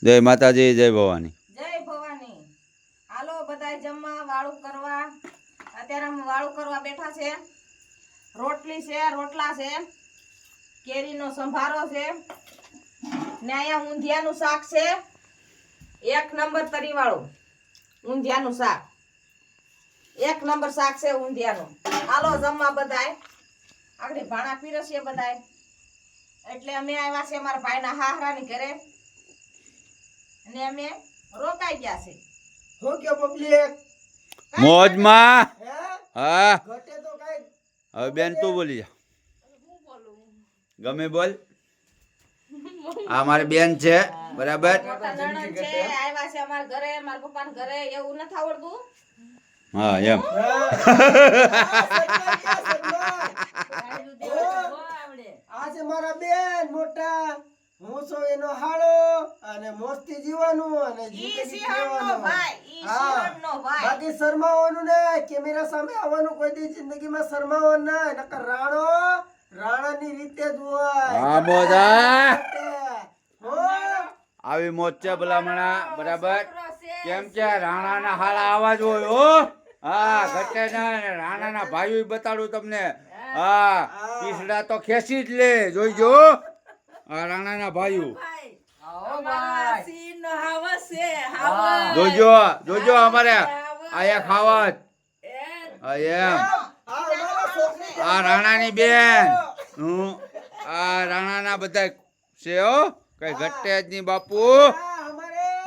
જય માતાજી, જય ભવાની. જય ભવાની. હાલો બધાય જમવા, વાળું કરવા. અત્યારે અમે વાળું કરવા બેઠા છે. રોટલી છે, રોટલા છે, કેરીનો સંભારો છે ને અહીંયા ઊંધિયાનું શાક છે. એક નંબર તરીવાળું ઊંધિયાનું શાક. એક નંબર શાક છે ઊંધિયાનું. હાલો જમવા બધાય. આગળ ભાણા પીરસીએ બધાય. એટલે અમે આવ્યા છે અમારા ભાઈના હાહરાની ઘરે અને અમે રોકાઈ ગયા છે. હું કે પબ્લિક મોજમાં. હે હા, ઘટે તો કઈ હવે બેન તું બોલી જા. ગમે બોલ. આ મારી બેન છે, બરાબર. મોટા નણંદ છે, આવ્યા છે અમારા ઘરે, મારા પપ્પાના ઘરે. એવું નથી આવડતું. હા એમ. આજે મારા બેન મોટા હું છું એનો હાળો અને મોસ્તી જીવવાનું અને ઈ જિંદગી સિંહણનો જીવવાનું. ભાઈ, ઈ હા. સિંહણનો ભાઈ. બાકી શરમાવાનું નહીં, કેમેરા સામે આવવાનું કોઈ દી જિંદગીમાં શરમાવાનું નહીં. નકર રાણાની રીતે જ હોય. હા મોજા. હો. આવી મોજ છે ભલામણા, બરાબર. કેમ કે રાણાના હાળા આવાજ હોય હો. હા, ઘટે ના ને રાણાના ભાઈઓ બતાડું તમને. હા, પીસડા તો ખેંચી જ લે, જોઈજો. આ રાણાના ભાઈઓ જોજો, જોજો અમારે આયા ખાવત. હા એમ. આ રાણાની બેન, આ રાણાના બધા છે હો, કઈ ઘટે જ નહીં બાપુ.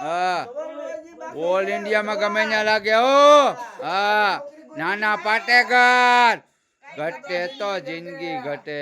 હા, ઓલ ઇન્ડિયામાં ગમે ત્યાં લાગે હો. હા, નાના પાટેકર ઘટે તો જિંદગી ઘટે.